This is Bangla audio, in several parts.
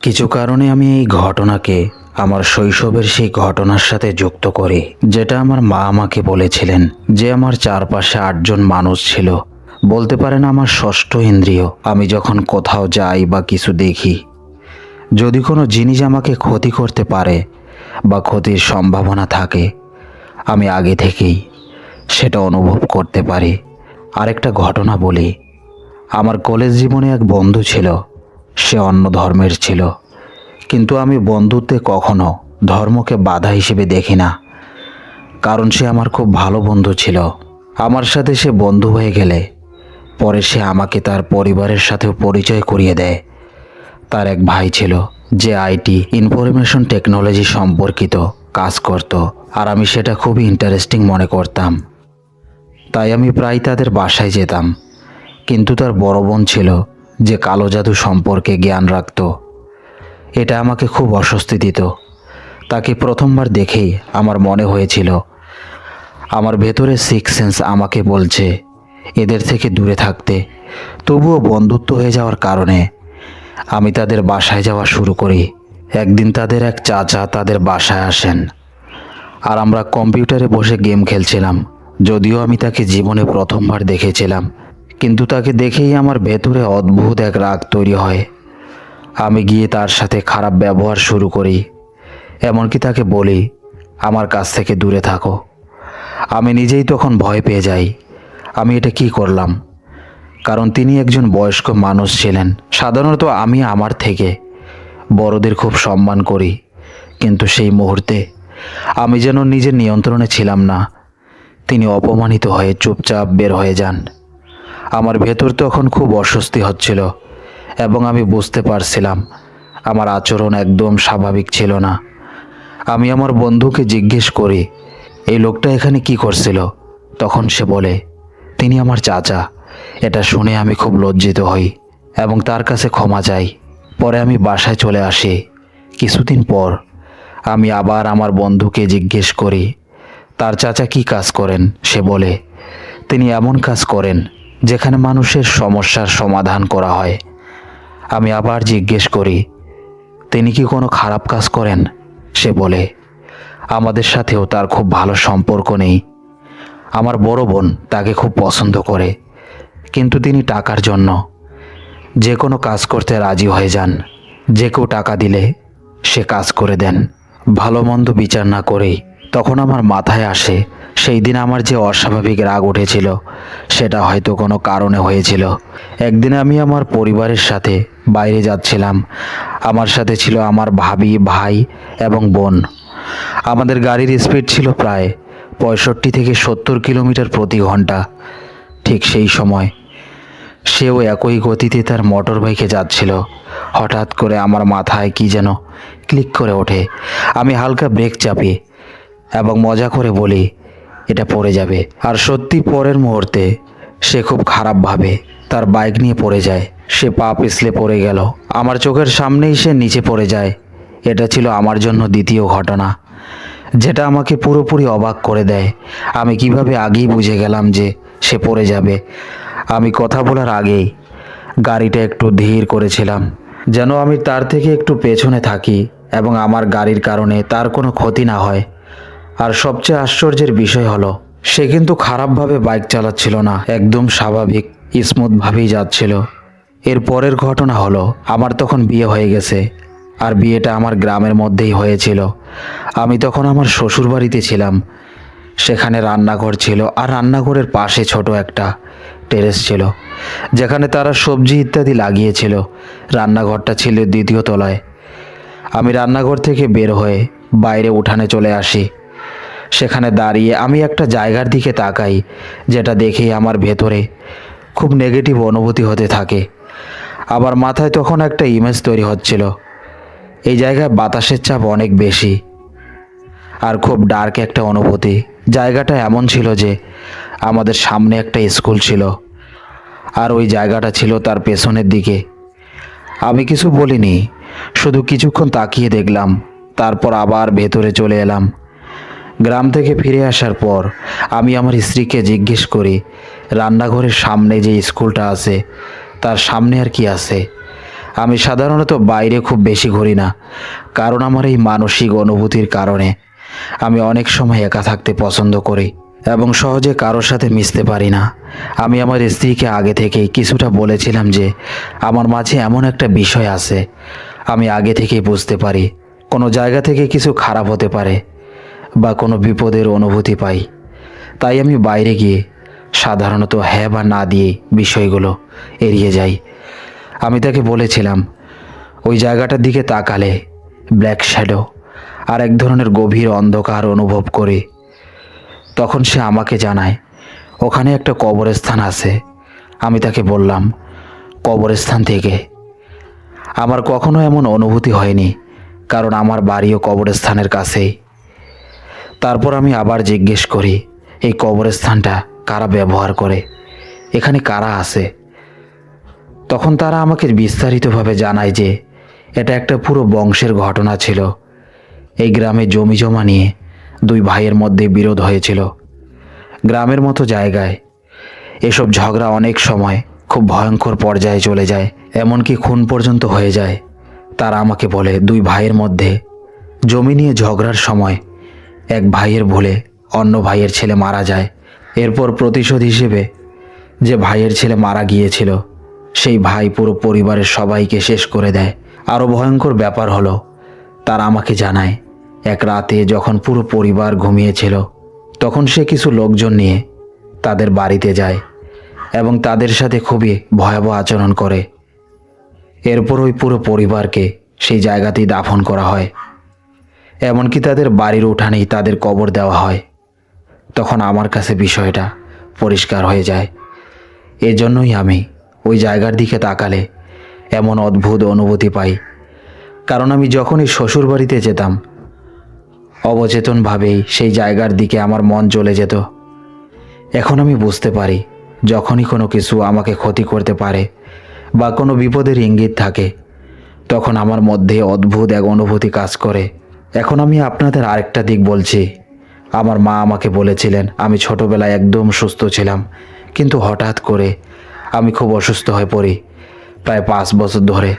কিছু কারণে আমি এই ঘটনাকে আমার শৈশবের সেই ঘটনার সাথে যুক্ত করি, যেটা আমার মা আমাকে বলেছিলেন যে আমার চারপাশে 8জন মানুষ ছিল। বলতে পারেন আমার ষষ্ঠ ইন্দ্রিয়। আমি যখন কোথাও যাই বা কিছু দেখি, যদি কোনো জিনিস আমাকে ক্ষতি করতে পারে বা ক্ষতির সম্ভাবনা থাকে, আমি আগে থেকেই সেটা অনুভব করতে পারি। আরেকটা ঘটনা বলি। আমার কলেজ জীবনে এক বন্ধু ছিল। সে অন্য ধর্মের ছিল, কিন্তু আমি বন্ধুত্বে কখনো ধর্মকে বাধা হিসেবে দেখি না, কারণ সে আমার খুব ভালো বন্ধু ছিল। আমার সাথে সে বন্ধু হয়ে গেলে পরে সে আমাকে তার পরিবারের সাথেও পরিচয় করিয়ে দেয়। তার এক ভাই ছিল যে আইটি ইনফরমেশন টেকনোলজি সম্পর্কিত কাজ করত, আর আমি সেটা খুবই ইন্টারেস্টিং মনে করতাম। তাই আমি প্রায় তাদের বাসায় যেতাম। কিন্তু তার বড় বোন ছিল যে কালো জাদু সম্পর্কে জ্ঞান রাখত। এটা আমাকে খুব অস্বস্তি দিত। তাকে প্রথমবার দেখেই আমার মনে হয়েছিল আমার ভেতরে সিক্স সেন্স আমাকে বলছে এদের থেকে দূরে থাকতে। তবুও বন্ধুত্ব হয়ে যাওয়ার কারণে আমি তাদের বাসায় যাওয়া শুরু করি। একদিন তাদের এক চাচা তাদের বাসায় আসেন, আর আমরা কম্পিউটারে বসে গেম খেলছিলাম। যদিও আমি তাকে জীবনে প্রথমবার দেখেছিলাম, কিন্তু তাকে দেখেই আমার ভেতরে অদ্ভুত এক রাগ তৈরি হয়। আমি গিয়ে তার সাথে খারাপ ব্যবহার শুরু করি, এমনকি তাকে বলি আমার কাছ থেকে দূরে থাকো। আমি নিজেই তখন ভয় পেয়ে যাই আমি এটা কি করলাম, কারণ তিনি একজন বয়স্ক মানুষ ছিলেন। সাধারণত আমি আমার থেকে বড়দের খুব সম্মান করি, কিন্তু সেই মুহূর্তে আমি যেন নিজের নিয়ন্ত্রণে ছিলাম না। তিনি অপমানিত হয়ে চুপচাপ বের হয়ে যান। আমার ভেতর তখন খুব অস্বস্তি হচ্ছিল, এবং আমি বুঝতে পারছিলাম আমার আচরণ একদম স্বাভাবিক ছিল না। আমি আমার বন্ধুকে জিজ্ঞেস করি এই লোকটা এখানে কি করছিল। তখন সে বলে তিনি আমার চাচা। এটা শুনে আমি খুব লজ্জিত হই এবং তার কাছে ক্ষমা চাই। পরে আমি বাসায় চলে আসি। কিছুদিন পর আমি আবার আমার বন্ধুকে জিজ্ঞেস করি তার চাচা কি কাজ করেন। সে বলে তিনি এমন কাজ করেন যেখানে মানুষের সমস্যার সমাধান করা হয়। আমি আবার জিজ্ঞেস করি তিনি কি কোনো খারাপ কাজ করেন। সে বলে আমাদের সাথেও তার খুব ভালো সম্পর্ক নেই। আমার বড় বোন তাকে খুব পছন্দ করে, কিন্তু তিনি টাকার জন্য যে কোনো কাজ করতে রাজি হয়ে যান। যে কেউ টাকা দিলে সে কাজ করে দেন, ভালো মন্দ বিচার না করেই। তখন আমার মাথায় আসে সেই দিন আমার যে অস্বাভাবিক রাগ উঠেছিল সেটা হয়তো কোনো কারণে হয়েছিল। একদিন আমি আমার পরিবারের সাথে বাইরে যাচ্ছিলাম। আমার সাথে ছিল আমার ভাবি, ভাই এবং বোন। আমাদের গাড়ির স্পিড ছিল প্রায় 65 থেকে 70 কিলোমিটার প্রতি ঘন্টা। ঠিক সেই সময় সেও একই গতিতে তার মোটর বাইকে যাচ্ছিল। হঠাৎ করে আমার মাথায় কি যেন ক্লিক করে ওঠে। আমি হালকা ব্রেক চাপি এবং মজা করে বলি এটা পড়ে যাবে। আর সত্যি পরের মুহূর্তে সে খুব খারাপভাবে তার বাইক নিয়ে পড়ে যায়। সে পা পিছলে পড়ে গেল। আমার চোখের সামনেই সে নিচে পড়ে যায়। এটা ছিল আমার জন্য দ্বিতীয় ঘটনা, যেটা আমাকে পুরোপুরি অবাক করে দেয়। আমি কিভাবে আগেই বুঝে গেলাম যে সে পড়ে যাবে। আমি কথা বলার আগেই গাড়িটা একটু ধীর করেছিলাম, যেন আমি তার থেকে একটু পেছনে থাকি এবং আমার গাড়ির কারণে তার কোনো ক্ষতি না হয়। আর সবচেয়ে আশ্চর্যের বিষয় হলো সে কিন্তু খারাপভাবে বাইক চালাচ্ছিল না, একদম স্বাভাবিক স্মুথভাবেই যাচ্ছিল। এর পরের ঘটনা হলো আমার তখন বিয়ে হয়ে গেছে, আর বিয়েটা আমার গ্রামের মধ্যেই হয়েছিল। আমি তখন আমার শ্বশুর বাড়িতে ছিলাম। সেখানে রান্নাঘর ছিল, আর রান্নাঘরের পাশে ছোট একটা টেরেস ছিল যেখানে তারা সবজি ইত্যাদি লাগিয়েছিল। রান্নাঘরটা ছিল দ্বিতীয় তলায়। আমি রান্নাঘর থেকে বের হয়ে বাইরে উঠানে চলে আসি। সেখানে দাঁড়িয়ে আমি একটা জায়গার দিকে তাকাই, যেটা দেখেই আমার ভেতরে খুব নেগেটিভ অনুভূতি হতে থাকে। আবার মাথায় তখন একটা ইমেজ তৈরি হচ্ছিল। এই জায়গায় বাতাসের চাপ অনেক বেশি আর খুব ডার্ক একটা অনুভূতি। জায়গাটা এমন ছিল যে আমাদের সামনে একটা স্কুল ছিল, আর ওই জায়গাটা ছিল তার পেছনের দিকে। আমি কিছু বলিনি, শুধু কিছুক্ষণ তাকিয়ে দেখলাম, তারপর আবার ভেতরে চলে এলাম। গ্রাম থেকে ফিরে আসার পর আমি আমার স্ত্রীকে জিজ্ঞেস করি রান্নাঘরের সামনে যে স্কুলটা আছে তার সামনে আর কি আছে। আমি সাধারণত বাইরে খুব বেশি ঘুরি না, কারণ আমার এই মানসিক অনুভূতির কারণে আমি অনেক সময় একা থাকতে পছন্দ করি এবং সহজে কারোর সাথে মিশতে পারি না। আমি আমার স্ত্রীকে আগে থেকেই কিছুটা বলেছিলাম যে আমার মাঝে এমন একটা বিষয় আছে, আমি আগে থেকেই বুঝতে পারি কোনো জায়গা থেকে কিছু খারাপ হতে পারে বা কোনো বিপদের অনুভূতি পাই। তাই আমি বাইরে গিয়ে সাধারণত হ্যাঁ বা না দিয়ে বিষয়গুলো এড়িয়ে যাই। আমি তাকে বলেছিলাম ওই জায়গাটার দিকে তাকালে ব্ল্যাক শ্যাডো আর এক ধরনের গভীর অন্ধকার অনুভব করি। তখন সে আমাকে জানায় ওখানে একটা কবরস্থান আছে। আমি তাকে বললাম, কবরস্থান থেকে? আমার কখনো এমন অনুভূতি হয়নি, কারণ আমার বাড়িও কবরস্থানের কাছেই। তারপর আমি আবার জিজ্ঞেস করি, এই কবরস্থানটা কারা ব্যবহার করে, এখানে কারা আছে? তখন তারা আমাকে বিস্তারিতভাবে জানায় যে এটা একটা পুরো বংশের ঘটনা ছিল। এই গ্রামে জমি জমা নিয়ে দুই ভাইয়ের মধ্যে বিরোধ হয়েছিল। গ্রামের মতো জায়গায় এসব ঝগড়া অনেক সময় খুব ভয়ঙ্কর পর্যায়ে চলে যায়, এমনকি খুন পর্যন্ত হয়ে যায়। তারা আমাকে বলে দুই ভাইয়ের মধ্যে জমি নিয়ে ঝগড়ার সময় এক ভাইয়ের ভুলে অন্য ভাইয়ের ছেলে মারা যায়। এরপর প্রতিশোধ হিসেবে যে ভাইয়ের ছেলে মারা গিয়েছিল সেই ভাই পুরো পরিবারের সবাইকে শেষ করে দেয়। আরও ভয়ঙ্কর ব্যাপার হলো, তারা আমাকে জানায় এক রাতে যখন পুরো পরিবার ঘুমিয়েছিল তখন সে কিছু লোকজন নিয়ে তাদের বাড়িতে যায় এবং তাদের সাথে খুবই ভয়াবহ আচরণ করে। এরপর ওই পুরো পরিবারকে সেই জায়গাতেই দাফন করা হয়, এমনকি তাদের বাড়ির উঠানেই তাদের কবর দেওয়া হয়। তখন আমার কাছে বিষয়টা পরিষ্কার হয়ে যায়। এজন্যই আমি ওই জায়গার দিকে তাকালে এমন অদ্ভুত অনুভূতি পাই, কারণ আমি যখনই শ্বশুর বাড়িতে যেতাম অবচেতনভাবেই সেই জায়গার দিকে আমার মন চলে যেত। এখন আমি বুঝতে পারি যখনই কোনো কিছু আমাকে ক্ষতি করতে পারে বা কোনো বিপদের ইঙ্গিত থাকে তখন আমার মধ্যে অদ্ভুত এক অনুভূতি কাজ করে। এখন আমি আপনাদের আরেকটা দিক বলছি। আমার মা আমাকে বলেছিলেন আমি ছোটবেলায় একদম সুস্থ ছিলাম, কিন্তু হঠাৎ করে আমি খুব অসুস্থ হয়ে পড়ি। প্রায় 5 বছর ধরে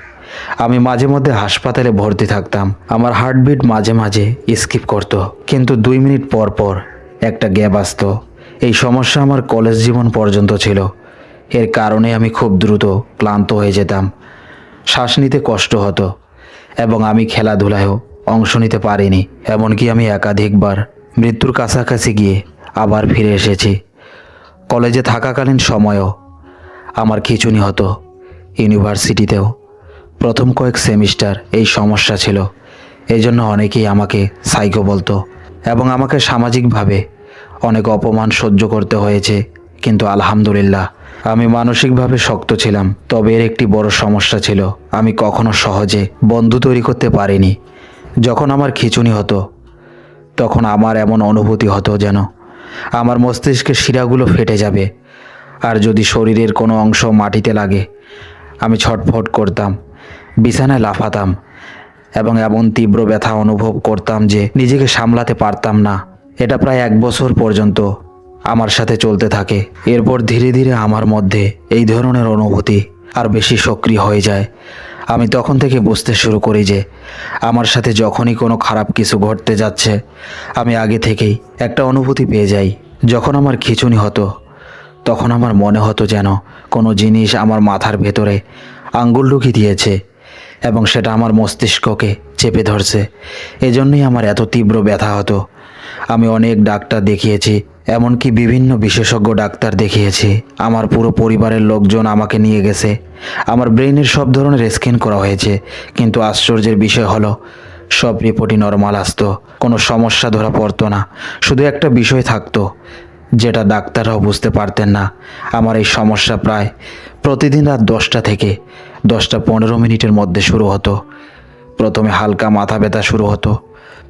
আমি মাঝে মধ্যে হাসপাতালে ভর্তি থাকতাম। আমার হার্টবিট মাঝে মাঝে স্কিপ করতো, কিন্তু 2 মিনিট পর পর একটা গ্যাপ আসতো। এই সমস্যা আমার কলেজ জীবন পর্যন্ত ছিল। এর কারণে আমি খুব দ্রুত ক্লান্ত হয়ে যেতাম, শ্বাস নিতে কষ্ট হতো এবং আমি খেলাধুলায়ও অংশ নিতে পারিনি। এমনকি আমি একাধিকবার মৃত্যুর কাছাকাছি গিয়ে আবার ফিরে এসেছি। কলেজে থাকাকালীন সময়ও আমার খিঁচুনি হতো। ইউনিভার্সিটিতেও প্রথম কয়েক সেমিস্টার এই সমস্যা ছিল। এই জন্য অনেকেই আমাকে সাইকো বলতো এবং আমাকে সামাজিকভাবে অনেক অপমান সহ্য করতে হয়েছে। কিন্তু আলহামদুলিল্লাহ আমি মানসিকভাবে শক্ত ছিলাম। তবে এর একটি বড় সমস্যা ছিল, আমি কখনো সহজে বন্ধু তৈরি করতে পারিনি। যখন আমার খিঁচুনি হতো তখন আমার এমন অনুভূতি হতো যেন আমার মস্তিষ্কের শিরাগুলো ফেটে যাবে, আর যদি শরীরের কোনো অংশ মাটিতে লাগে আমি ছটফট করতাম, বিছানায় লাফাতাম এবং এমন তীব্র ব্যথা অনুভব করতাম যে নিজেকে সামলাতে পারতাম না। এটা প্রায় 1 বছর পর্যন্ত আমার সাথে চলতে থাকে। এরপর ধীরে ধীরে আমার মধ্যে এই ধরনের অনুভূতি আর বেশি সক্রিয় হয়ে যায়। আমি তখন থেকে বুঝতে শুরু করি যে আমার সাথে যখনই কোনো খারাপ কিছু ঘটতে যাচ্ছে আমি আগে থেকেই একটা অনুভূতি পেয়ে যাই। যখন আমার খিঁচুনি হতো তখন আমার মনে হতো যেন কোনো জিনিস আমার মাথার ভেতরে আঙ্গুল ঢুকিয়ে দিয়েছে এবং সেটা আমার মস্তিষ্ককে চেপে ধরছে। এজন্যই আমার এত তীব্র ব্যথা হতো। আমি অনেক ডাক্তার দেখিয়েছি, এমনকি বিভিন্ন বিশেষজ্ঞ ডাক্তার দেখিয়েছি। আমার পুরো পরিবারের লোকজন আমাকে নিয়ে গেছে। আমার ব্রেইনের সব ধরনের স্ক্যান করা হয়েছে, কিন্তু আশ্চর্যের বিষয় হলো সব রিপোর্টই নর্মাল আসতো, কোনো সমস্যা ধরা পড়তো না। শুধু একটা বিষয় থাকতো যেটা ডাক্তাররাও বুঝতে পারতেন না। আমার এই সমস্যা প্রায় প্রতিদিন রাত 10টা থেকে 10টা 15 মিনিটের মধ্যে শুরু হতো। প্রথমে হালকা মাথা ব্যথা শুরু হতো,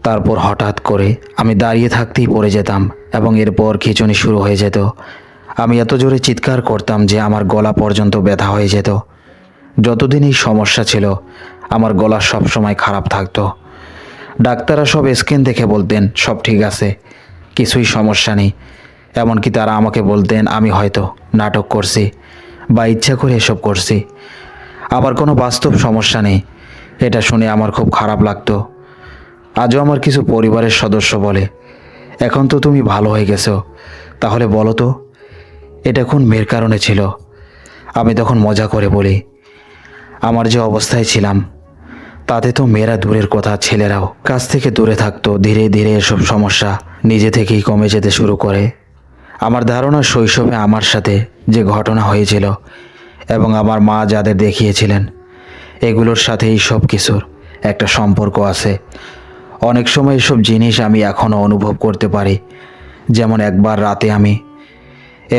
তারপর হঠাৎ করে আমি দাঁড়িয়ে থাকতেই পড়ে যেতাম এবং এরপর খিঁচুনি শুরু হয়ে যেত। আমি এত জোরে চিৎকার করতাম যে আমার গলা পর্যন্ত ব্যথা হয়ে যেত। যতদিন এই সমস্যা ছিল আমার গলা সব সময় খারাপ থাকতো। ডাক্তাররা সব স্ক্যান দেখে বলতেন সব ঠিক আছে, কিছুই সমস্যা নেই। এমনকি তারা আমাকে বলতেন আমি হয়তো নাটক করছি বা ইচ্ছা করে এসব করছি। আমার কোনো বাস্তব সমস্যা নেই। এটা শুনে আমার খুব খারাপ লাগতো। আজও আমার কিছু পরিবারের সদস্য বলে, এখন তো তুমি ভালো হয়ে গেছো, তাহলে বলো তো এটা কোন মেয়ের কারণে ছিল? আমি তখন মজা করে বলি, আমার যে অবস্থায় ছিলাম তাতে তো মেয়েরা দূরের কথা, ছেলেরাও কাছ থেকে দূরে থাকতো। ধীরে ধীরে এসব সমস্যা নিজে থেকেই কমে যেতে শুরু করে। আমার ধারণা শৈশবে আমার সাথে যে ঘটনা হয়েছিল এবং আমার মা যাদের দেখিয়েছিলেন, এগুলোর সাথে এই সব কিছুর একটা সম্পর্ক আছে। অনেক সময় এসব জিনিস আমি এখনও অনুভব করতে পারি। যেমন একবার রাতে আমি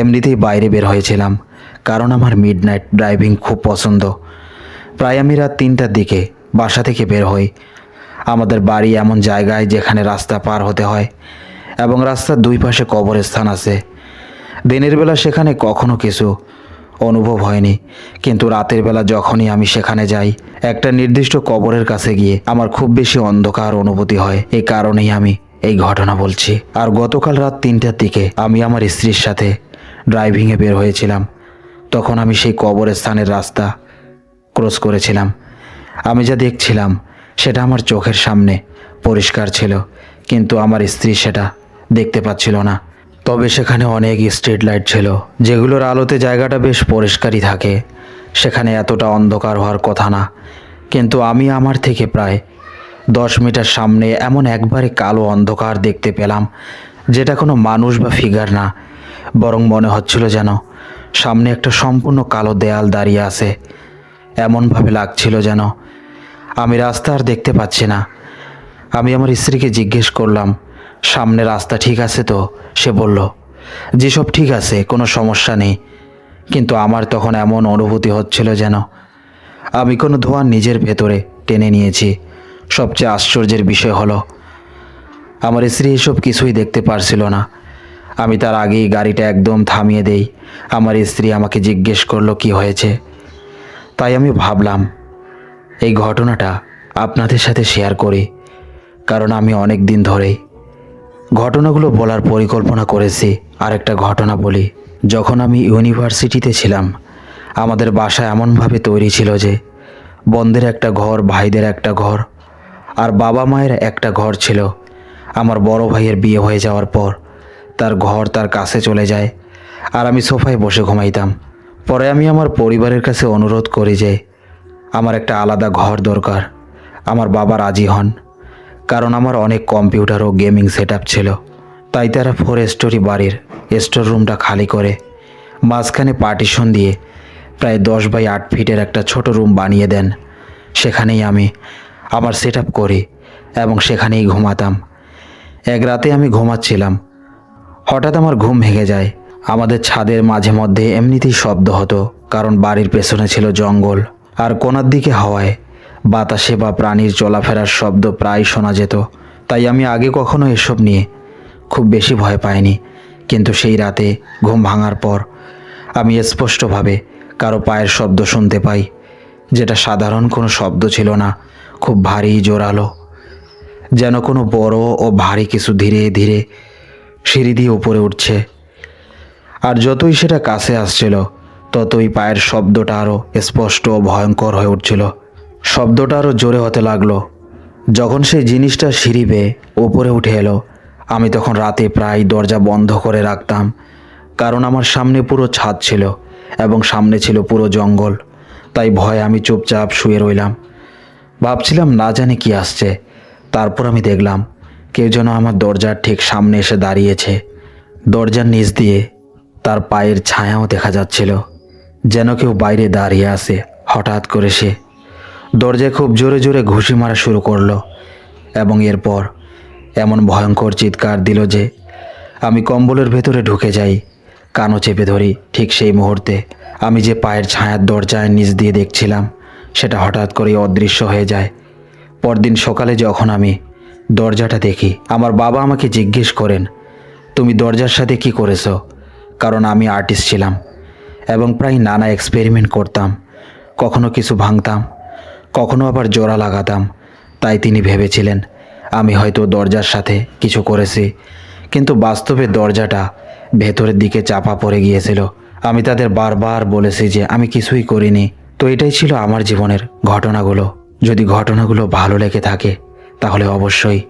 এমনিতেই বাইরে বের হয়েছিলাম, কারণ আমার মিডনাইট ড্রাইভিং খুব পছন্দ। প্রায় আমি রাত 3টার দিকে বাসা থেকে বের হই। আমাদের বাড়ি এমন জায়গায় যেখানে রাস্তা পার হতে হয় এবং রাস্তার দুই পাশে কবরস্থান আছে। দিনের বেলা সেখানে কখনো কিছু অনুভব হয়নি, কিন্তু রাতের বেলা যখনই আমি সেখানে যাই, একটা নির্দিষ্ট কবরের কাছে গিয়ে আমার খুব বেশি অন্ধকার অনুভূতি হয়। এই কারণেই আমি এই ঘটনা বলছি। আর গতকাল রাত 3টার দিকে আমি আমার স্ত্রীর সাথে ড্রাইভিংয়ে বের হয়েছিলাম। তখন আমি সেই কবরস্থানের রাস্তা ক্রস করেছিলাম। আমি যা দেখছিলাম সেটা আমার চোখের সামনে পরিষ্কার ছিল, কিন্তু আমার স্ত্রী সেটা দেখতে পাচ্ছিল না। তবে সেখানে অনেক স্ট্রিট লাইট ছিল, যেগুলোর আলোতে জায়গাটা বেশ পরিষ্কারই থাকে। সেখানে এতটা অন্ধকার হওয়ার কথা না, কিন্তু আমি আমার থেকে প্রায় 10 মিটার সামনে এমন একবারে কালো অন্ধকার দেখতে পেলাম, যেটা কোনো মানুষ বা ফিগার না, বরং মনে হচ্ছিল যেন সামনে একটা সম্পূর্ণ কালো দেয়াল দাঁড়িয়ে আছে। এমনভাবে লাগছিল যেন আমি রাস্তা আর দেখতে পাচ্ছি না। আমি আমার স্ত্রীকে জিজ্ঞেস করলাম, সামনে রাস্তা ঠিক আছে তো? সে বলল, জি সব ঠিক আছে, কোনো সমস্যা নেই। কিন্তু আমার তখন এমন অনুভূতি হচ্ছিল যেন আমি কোনো ধোঁয়া নিজের ভেতরে টেনে নিয়েছি। সবচেয়ে আশ্চর্যের বিষয় হলো, আমার স্ত্রী এসব কিছুই দেখতে পারছিল না। আমি তার আগেই গাড়িটা একদম থামিয়ে দেই। আমার স্ত্রী আমাকে জিজ্ঞেস করলো কি হয়েছে। তাই আমি ভাবলাম এই ঘটনাটা আপনাদের সাথে শেয়ার করি, কারণ আমি অনেক দিন ধরেই ঘটনাগুলো বলার পরিকল্পনা করেছি। আরেকটা ঘটনা বলি, যখন আমি ইউনিভার্সিটিতে ছিলাম, আমাদের বাসা এমনভাবে তৈরি ছিল যে বোনদের একটা ঘর, ভাইদের একটা ঘর, আর বাবা মায়ের একটা ঘর ছিল। আমার বড় ভাইয়ের বিয়ে হয়ে যাওয়ার পর তার ঘর তার কাছে চলে যায়, আর আমি সোফায় বসে ঘুমাইতাম। পরে আমি আমার পরিবারের কাছে অনুরোধ করি যে আমার একটা আলাদা ঘর দরকার। আমার বাবা রাজি হন, কারণ আমার অনেক কম্পিউটার ও গেমিং সেটআপ ছিল। তাই তারা 4 স্টোরি বাড়ির স্টোর রুমটা খালি করে মাঝখানে পার্টিশন দিয়ে প্রায় 10 বাই 8 ফিটের একটা ছোট রুম বানিয়ে দেন। সেখানেই আমি আমার সেটআপ করি এবং সেখানেই ঘুমাতাম। এক রাতে আমি ঘুমাচ্ছিলাম, হঠাৎ আমার ঘুম ভেঙে যায়। আমাদের ছাদের মাঝে মধ্যে এমনিতেই শব্দ হতো, কারণ বাড়ির পেছনে ছিল জঙ্গল, আর কোণার দিকে হাওয়ায়, বাতাসে বা প্রাণীর চলাফেরার শব্দ প্রায় শোনা যেত। তাই আমি আগে কখনো এসব নিয়ে খুব বেশি ভয় পাইনি, কিন্তু সেই রাতে ঘুম ভাঙার পর আমি স্পষ্টভাবে কারো পায়ের শব্দ শুনতে পাই, যেটা সাধারণ কোনো শব্দ ছিল না, খুব ভারী জোরালো, যেন কোনো বড় ও ভারী কিছু ধীরে ধীরে সিঁড়ি দিয়ে উপরে উঠছে। আর যতই সেটা কাছে আসছিল, ততই পায়ের শব্দটা আরও স্পষ্ট ও ভয়ঙ্কর হয়ে উঠছিল। শব্দটা আরও জোরে হতে লাগলো। যখন সেই জিনিসটা সিঁড়ি বেয়ে উপরে উঠে এলো, আমি তখন রাতে প্রায় দরজা বন্ধ করে রাখতাম, কারণ আমার সামনে পুরো ছাদ ছিল এবং সামনে ছিল পুরো জঙ্গল। তাই ভয়ে আমি চুপচাপ শুয়ে রইলাম, ভাবছিলাম না জানি কি আসছে। তারপর আমি দেখলাম কেউ যেন আমার দরজার ঠিক সামনে এসে দাঁড়িয়েছে। দরজার নিচ দিয়ে তার পায়ের ছায়াও দেখা যাচ্ছিল, যেন কেউ বাইরে দাঁড়িয়ে আছে। হঠাৎ করে সে দরজায় খুব জোরে জোরে ঘুষি মারা শুরু করলো এবং এরপর এমন ভয়ঙ্কর চিৎকার দিল যে আমি কম্বলের ভেতরে ঢুকে যাই, কানও চেপে ধরি। ঠিক সেই মুহূর্তে আমি যে পায়ের ছায়ার দরজায় নিচ দিয়ে দেখছিলাম, সেটা হঠাৎ করেই অদৃশ্য হয়ে যায়। পরদিন সকালে যখন আমি দরজাটা দেখি, আমার বাবা আমাকে জিজ্ঞেস করেন, তুমি দরজার সাথে কি করেছো? কারণ আমি আর্টিস্ট ছিলাম এবং প্রায় নানা এক্সপেরিমেন্ট করতাম। কখনো কিছু ভাঙতাম, কখনো আবার জোড়া লাগাতাম। তাই তিনি ভেবেছিলেন আমি হয়তো দরজার সাথে কিছু করেছি, কিন্তু বাস্তবে দরজাটা ভেতরের দিকে চাপা পড়ে গিয়েছিল। আমি তাদের বারবার বলেছি যে আমি কিছুই করিনি, তো এটাই ছিল আমার জীবনের ঘটনাগুলো। যদি ঘটনাগুলো ভালো লেগে থাকে তাহলে অবশ্যই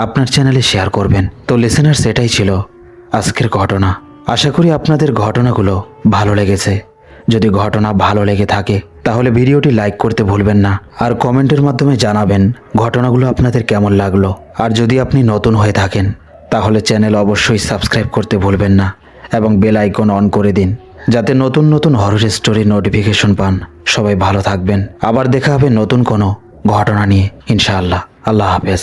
আপনার চ্যানেলে শেয়ার করবেন। তো লিসেনার্স, এটাই ছিল আজকের ঘটনা। আশা করি আপনাদের ঘটনাগুলো ভালো লেগেছে। যদি ঘটনা ভালো লেগে থাকে তাহলে ভিডিওটি লাইক করতে ভুলবেন না, আর কমেন্টের মাধ্যমে জানাবেন ঘটনাগুলো আপনাদের কেমন লাগলো। আর যদি আপনি নতুন হয়ে থাকেন তাহলে চ্যানেল অবশ্যই সাবস্ক্রাইব করতে ভুলবেন না এবং বেল আইকন অন করে দিন, যাতে নতুন নতুন হরর স্টোরি নোটিফিকেশন পান। সবাই ভালো থাকবেন। আবার দেখা হবে নতুন কোনো ঘটনা নিয়ে ইনশাআল্লাহ। আল্লাহ হাফেজ।